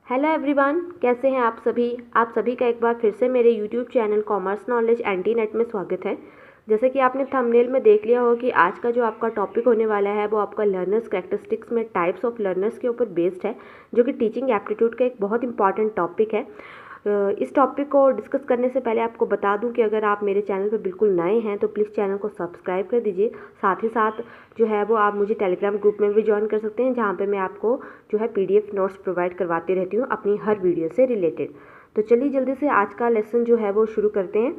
Hello everyone, कैसे हैं आप सभी का एक बार फिर से मेरे YouTube channel commerce knowledge anti net में स्वागत है। जैसे कि आपने थंबनेल में देख लिया हो कि आज का जो आपका टॉपिक होने वाला है वो आपका लर्नर्स कैरेक्टरिस्टिक्स में टाइप्स ऑफ लर्नर्स के ऊपर बेस्ड है, जो कि टीचिंग एप्टीट्यूड का एक बहुत इंपॉर्टेंट टॉपिक है। इस टॉपिक को डिस्कस करने से पहले आपको बता दूं कि अगर आप मेरे चैनल पर बिल्कुल नए हैं तो प्लीज़ चैनल को सब्सक्राइब कर दीजिए। साथ ही साथ जो है वो आप मुझे टेलीग्राम ग्रुप में भी ज्वाइन कर सकते हैं, जहाँ पे मैं आपको जो है PDF नोट्स प्रोवाइड करवाती रहती हूँ अपनी हर वीडियो से रिलेटेड। तो चलिए जल्दी से आज का लेसन जो है वो शुरू करते हैं।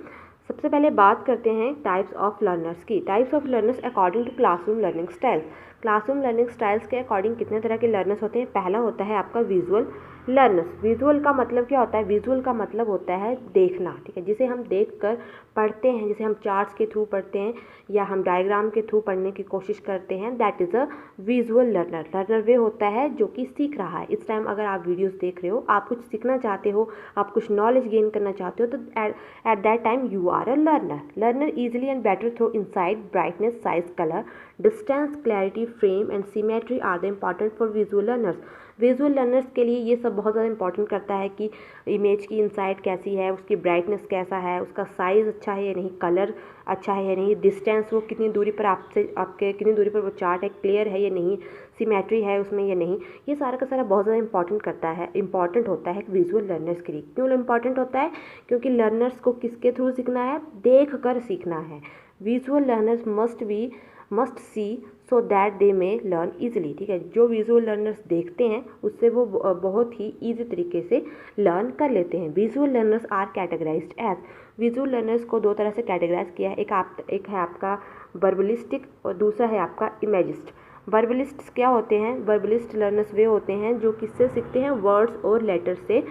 सबसे पहले बात करते हैं टाइप्स ऑफ लर्नर्स की। Types of learners according to classroom learning style. Classroom learning styles के अकॉर्डिंग कितने तरह के लर्नर्स होते हैं। पहला होता है आपका विजुअल लर्नर्स। विजुअल का मतलब क्या होता है? विजुअल का मतलब होता है देखना, ठीक है, जिसे हम देख कर पढ़ते हैं, जिसे हम चार्ट्स के थ्रू पढ़ते हैं या हम डायग्राम के थ्रू पढ़ने की कोशिश करते हैं, that is a visual learner. Learner वे होता है जो कि सीख रहा है। इस टाइम अगर आप वीडियोस देख रहे हो, आप कुछ सीखना चाहते हो, आप कुछ नॉलेज गेन करना चाहते हो, तो at that time you are a learner. Learner easily and better through insight, brightness, size, colour, distance, clarity, frame and symmetry are the important for visual learners. Visual learners के लिए ये सब बहुत ज़्यादा इंपॉर्टेंट करता है कि इमेज की इंसाइट कैसी है, उसकी ब्राइटनेस कैसा है, उसका साइज़ अच्छा है या नहीं, कलर अच्छा है या नहीं, डिस्टेंस वो कितनी दूरी पर आपके कितनी दूरी पर वो चार्ट है, क्लियर है या नहीं, सिमेट्री है उसमें या नहीं। ये सारा का सारा बहुत ज़्यादा इंपॉर्टेंट होता है विजुअल लर्नर्स के लिए। क्यों इंपॉर्टेंट होता है? क्योंकि लर्नर्स को किसके थ्रू सीखना है? देख कर सीखना है। Visual learners must see so that they में लर्न ईजिली, ठीक है। जो विजुअल लर्नर्स देखते हैं उससे वो बहुत ही ईजी तरीके से लर्न कर लेते हैं। Visual learners are categorised as. Visual learners को दो तरह से कैटेगराइज किया है। एक है आपका वर्बलिस्टिक और दूसरा है आपका इमेजिस्ट। वर्बलिस्ट्स क्या होते हैं? वर्बलिस्ट लर्नर्स वे होते हैं जो किससे सीखते हैं? वर्ड्स और लेटर से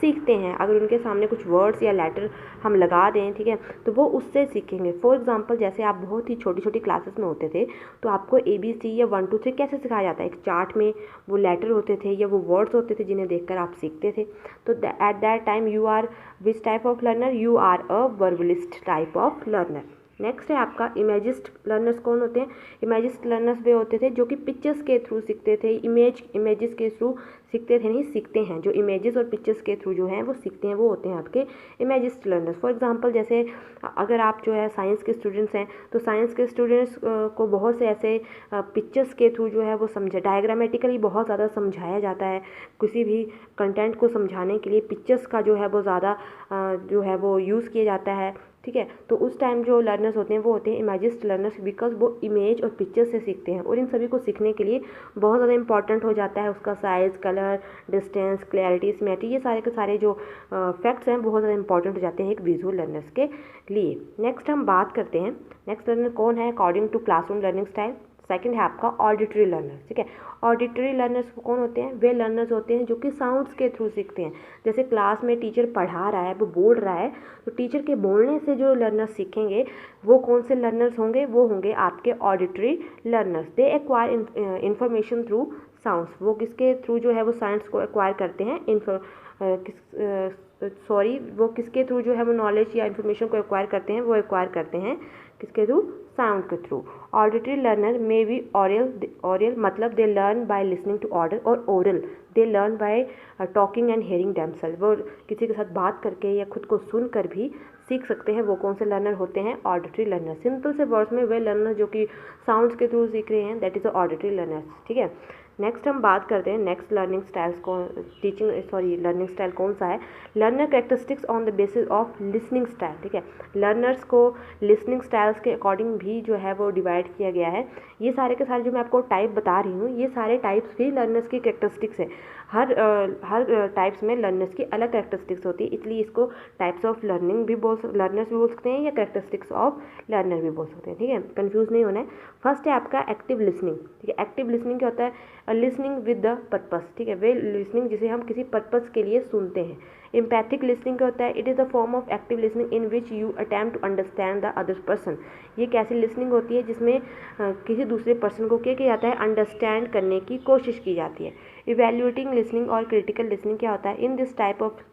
सीखते हैं। अगर उनके सामने कुछ वर्ड्स या लेटर हम लगा दें, ठीक है, तो वो उससे सीखेंगे। फॉर एग्जांपल, जैसे आप बहुत ही छोटी छोटी क्लासेस में होते थे तो आपको ABC या 1 2 3 कैसे सिखाया जाता है? एक चार्ट में वो लेटर होते थे या वो वर्ड्स होते थे जिन्हें देखकर आप सीखते थे। तो at that time you are which type of learner? You are a verbalist type of learner. Next है आपका इमेजिस्ट लर्नर्स। कौन होते हैं? इमेजिस्ट लर्नर्स वे होते थे जो कि पिक्चर्स के थ्रू सीखते थे, इमेजेस के थ्रू सीखते थे, नहीं सीखते हैं। जो इमेजेस और पिक्चर्स के थ्रू जो हैं वो सीखते हैं, वो होते हैं आपके इमेजिस्ट लर्नर्स। फॉर एग्जांपल, जैसे अगर आप जो है साइंस के स्टूडेंट्स हैं तो साइंस के स्टूडेंट्स को बहुत से ऐसे पिक्चर्स के थ्रू जो है वो डायग्रामेटिकली बहुत ज़्यादा समझाया जाता है। किसी भी कंटेंट को समझाने के लिए पिक्चर्स का जो है वो ज़्यादा जो है वो यूज़ किया जाता है, ठीक है। तो उस टाइम जो लर्नर्स होते हैं वो होते हैं इमेजिस्ट लर्नर्स, बिकॉज वो इमेज और पिक्चर से सीखते हैं। और इन सभी को सीखने के लिए बहुत ज़्यादा इंपॉर्टेंट हो जाता है उसका size, colour, distance, clarity, symmetry, ये सारे के सारे जो फैक्ट्स हैं बहुत ज़्यादा इंपॉर्टेंट हो जाते हैं एक विजुअल लर्नर्स के लिए। नेक्स्ट हम बात करते हैं, नेक्स्ट लर्नर कौन है according to classroom learning style. Second है आपका ऑडिटरी लर्नर, ठीक है। ऑडिटरी लर्नर्स कौन होते हैं? वे लर्नर्स होते हैं जो कि साउंड्स के थ्रू सीखते हैं। जैसे क्लास में टीचर पढ़ा रहा है, वो बोल रहा है, तो टीचर के बोलने से जो लर्नर्स सीखेंगे वो कौन से लर्नर्स होंगे? वो होंगे आपके ऑडिटरी लर्नर्स। दे एक्वायर इंफॉर्मेशन थ्रू साउंड्स। वो किसके थ्रू जो है वो साइंस को एक्वायर करते हैं? वो किसके थ्रू जो है वो नॉलेज या इन्फॉर्मेशन को एक्वायर करते हैं? वो एक्वायर करते हैं किसके थ्रू? साउंड के through. Auditory learner may be aural मतलब they learn by listening to order, और oral they learn by talking and hearing themselves. वो किसी के साथ बात करके या खुद को सुनकर भी सीख सकते हैं। वो कौन से लर्नर होते हैं? Auditory learner. सिंपल से वर्ड्स में वे लर्नर जो कि साउंड्स के थ्रू सीख रहे हैं, that is a auditory learner, ठीक है। नेक्स्ट हम बात करते हैं नेक्स्ट लर्निंग स्टाइल्स को, लर्निंग स्टाइल कौन सा है? Learner characteristics on the basis of listening style, ठीक है। लर्नर्स को लिसनिंग स्टाइल्स के अकॉर्डिंग भी जो है वो डिवाइड किया गया है। ये सारे के सारे जो मैं आपको टाइप बता रही हूँ, ये सारे टाइप्स भी लर्नर्स की कैरेक्टरिस्टिक्स है। हर टाइप्स में लर्नर्स की अलग कैरेक्टरिस्टिक्स होती है, इसलिए इसको टाइप्स ऑफ लर्नर्स भी बोल सकते हैं या कैरेक्टरिस्टिक्स ऑफ लर्नर भी बोल सकते हैं, ठीक है। कंफ्यूज नहीं होना है। फर्स्ट है आपका एक्टिव लिसनिंग, ठीक है। एक्टिव लिसनिंग क्या होता है? लिसनिंग विद द पर्पस, ठीक है। वे लिसनिंग जिसे हम किसी पर्पस के लिए सुनते हैं। एम्पैथिक लिसनिंग क्या होता है? It is a form of active listening in which you attempt to understand the other person. ये कैसी लिसनिंग होती है? जिसमें किसी दूसरे पर्सन को क्या किया जाता है? अंडरस्टैंड करने की कोशिश की जाती है। इवैल्यूएटिंग लिसनिंग और क्रिटिकल लिसनिंग क्या होता है? In this type of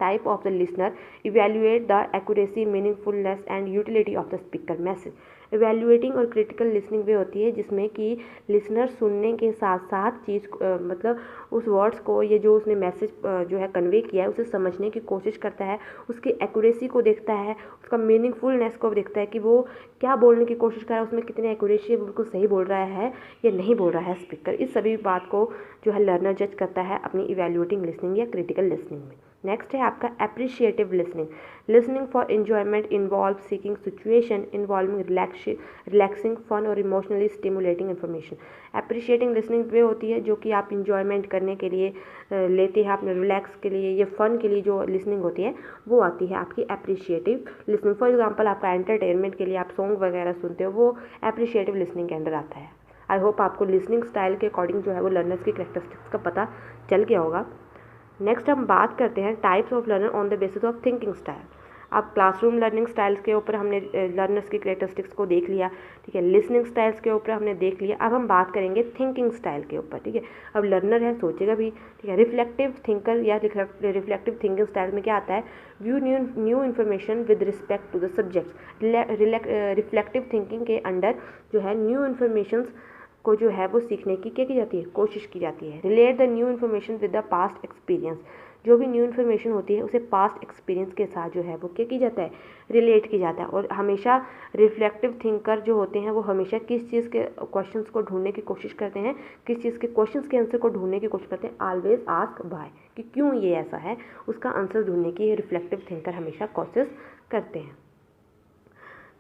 type of the listener, evaluate the accuracy, meaningfulness and utility of the speaker message. Evaluating और क्रिटिकल लिसनिंग वे होती है जिसमें कि लिसनर सुनने के साथ साथ चीज़ मतलब उस वर्ड्स को, ये जो उसने मैसेज जो है कन्वे किया है उसे समझने की कोशिश करता है, उसकी एक्यूरेसी को देखता है, उसका मीनिंगफुलनेस को देखता है कि वो क्या बोलने की कोशिश कर रहा है, उसमें कितनी एक्यूरेसी है, बिल्कुल सही बोल रहा है या नहीं बोल रहा है स्पीकर। इस सभी बात को जो है लर्नर जज करता है अपनी इवेल्युएटिंग लिसनिंग या क्रिटिकल लिसनिंग में। नेक्स्ट है आपका appreciative listening. Listening for enjoyment involve seeking situation involving relaxing fun और emotionally stimulating information. Appreciating listening वे होती है जो कि आप इंजॉयमेंट करने के लिए लेते हैं, अपने रिलैक्स के लिए या फन के लिए जो लिसनिंग होती है वो आती है आपकी एप्रिशिएटिव लिसनिंग। फॉर एग्जांपल आपका एंटरटेनमेंट के लिए आप सॉन्ग वगैरह सुनते हो, वो एप्रिशिएटिव लिसनिंग के अंडर आता है। आई होप आपको लिसनिंग स्टाइल के अकॉर्डिंग जो है वो लर्नर्स की कैरेक्टरिस्टिक्स का पता चल गया होगा। नेक्स्ट हम बात करते हैं types of learner on the basis of thinking style. अब क्लासरूम लर्निंग स्टाइल्स के ऊपर हमने लर्नर्स की कैरेक्टरिस्टिक्स को देख लिया, ठीक है। लिसनिंग स्टाइल्स के ऊपर हमने देख लिया। अब हम बात करेंगे थिंकिंग स्टाइल के ऊपर, ठीक है। अब लर्नर है, सोचेगा भी, ठीक है। रिफ्लेक्टिव थिंकर या रिफ्लेक्टिव थिंकिंग स्टाइल में क्या आता है, view new information with respect to the subjects. Reflective thinking के अंडर जो है न्यू इन्फॉर्मेशंस को जो है वो सीखने की क्या की जाती है, कोशिश की जाती है। Relate the new information with the past experience. जो भी न्यू इन्फॉर्मेशन होती है उसे पास्ट एक्सपीरियंस के साथ जो है वो क्या की जाता है, रिलेट की जाता है। और हमेशा रिफ्लेक्टिव थिंकर जो होते हैं वो हमेशा किस चीज़ के क्वेश्चंस को ढूंढने की कोशिश करते हैं, किस चीज़ के क्वेश्चंस के आंसर को ढूंढने की कोशिश करते हैं। ऑलवेज आस्क व्हाई, कि क्यों ये ऐसा है, उसका आंसर ढूंढने की रिफ्लेक्टिव थिंकर हमेशा कोशिश करते हैं।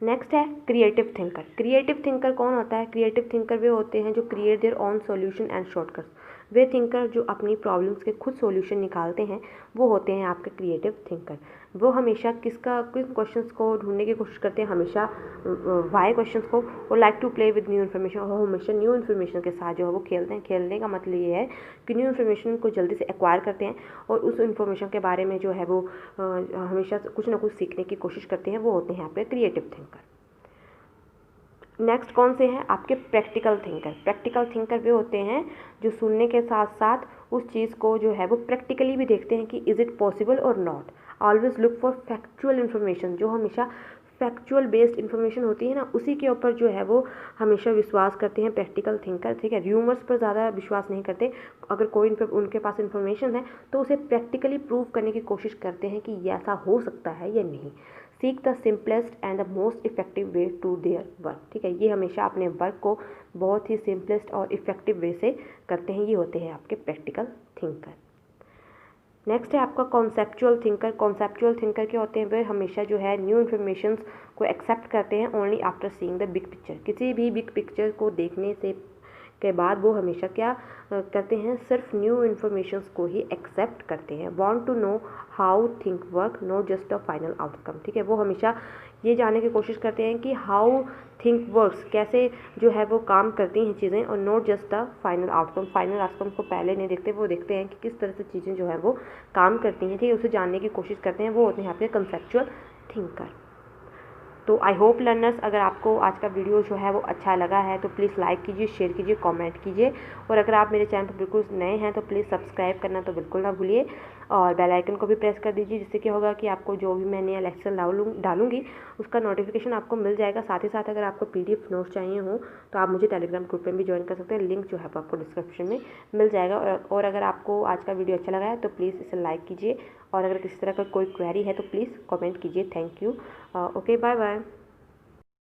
नेक्स्ट है क्रिएटिव थिंकर। क्रिएटिव थिंकर कौन होता है? क्रिएटिव थिंकर वे होते हैं जो create their own solution and shortcuts. Way thinker जो अपनी प्रॉब्लम्स के खुद सॉल्यूशन निकालते हैं वो होते हैं आपके क्रिएटिव थिंकर। वो हमेशा किस क्वेश्चंस को ढूंढने की कोशिश करते हैं, हमेशा वाई क्वेश्चंस को। और like to play with new information, और हमेशा न्यू इन्फॉर्मेशन के साथ जो है वो खेलते हैं। खेलने का मतलब ये है कि न्यू इन्फॉर्मेशन को जल्दी से एक्वायर करते हैं और उस इन्फॉर्मेशन के बारे में जो है वो हमेशा कुछ ना कुछ सीखने की कोशिश करते हैं। वो होते हैं आपके क्रिएटिव थिंकर। नेक्स्ट कौन से हैं? आपके प्रैक्टिकल थिंकर। प्रैक्टिकल थिंकर वे होते हैं जो सुनने के साथ साथ उस चीज़ को जो है वो प्रैक्टिकली भी देखते हैं कि इज़ इट पॉसिबल और not. Always look for factual information. जो हमेशा फैक्चुअल बेस्ड इन्फॉर्मेशन होती है ना, उसी के ऊपर जो है वो हमेशा विश्वास करते हैं प्रैक्टिकल थिंकर, ठीक है। र्यूमर्स पर ज़्यादा विश्वास नहीं करते। अगर कोई उनके पास इन्फॉर्मेशन है तो उसे प्रैक्टिकली प्रूव करने की कोशिश करते हैं कि ये ऐसा हो सकता है या नहीं। Seek the simplest and the most effective way to their work, ठीक है। ये हमेशा अपने वर्क को बहुत ही सिंपलेस्ट और इफेक्टिव वे से करते हैं। ये होते हैं आपके प्रैक्टिकल थिंकर। नेक्स्ट है आपका कॉन्सेप्चुअल थिंकर। कॉन्सेप्चुअल थिंकर क्या होते हैं? वे हमेशा जो है न्यू इन्फॉर्मेशन को एक्सेप्ट करते हैं only after seeing the big picture. किसी भी बिग पिक्चर को देखने से के बाद वो हमेशा क्या करते हैं, सिर्फ न्यू इन्फॉर्मेशंस को ही एक्सेप्ट करते हैं। Want to know how think work, not just the final outcome, ठीक है। वो हमेशा ये जानने की कोशिश करते हैं कि हाउ थिंक वर्क्स, कैसे जो है वो काम करती हैं चीज़ें, और not just the final outcome. Final outcome को पहले नहीं देखते, वो देखते हैं कि किस तरह से चीज़ें जो है वो काम करती हैं, ठीक है। उसे जानने की कोशिश करते हैं। वो होते हैं आपके कंसेप्चुअल थिंकर। तो आई होप लर्नर्स, अगर आपको आज का वीडियो जो है वो अच्छा लगा है तो प्लीज़ लाइक कीजिए, शेयर कीजिए, कमेंट कीजिए। और अगर आप मेरे चैनल पर बिल्कुल नए हैं तो प्लीज़ सब्सक्राइब करना तो बिल्कुल ना भूलिए, और बेल आइकन को भी प्रेस कर दीजिए, जिससे क्या होगा कि आपको जो भी मैं नया लेक्चर डालूंगी उसका नोटिफिकेशन आपको मिल जाएगा। साथ ही साथ अगर आपको PDF नोट्स चाहिए हो तो आप मुझे टेलीग्राम ग्रुप में भी ज्वाइन कर सकते हैं। लिंक जो है वो आपको डिस्क्रिप्शन में मिल जाएगा। और अगर आपको आज का वीडियो अच्छा लगा है तो प्लीज़ इसे लाइक कीजिए, और अगर किसी तरह का कोई क्वेरी है तो प्लीज़ कमेंट कीजिए। Thank you. Okay, bye bye.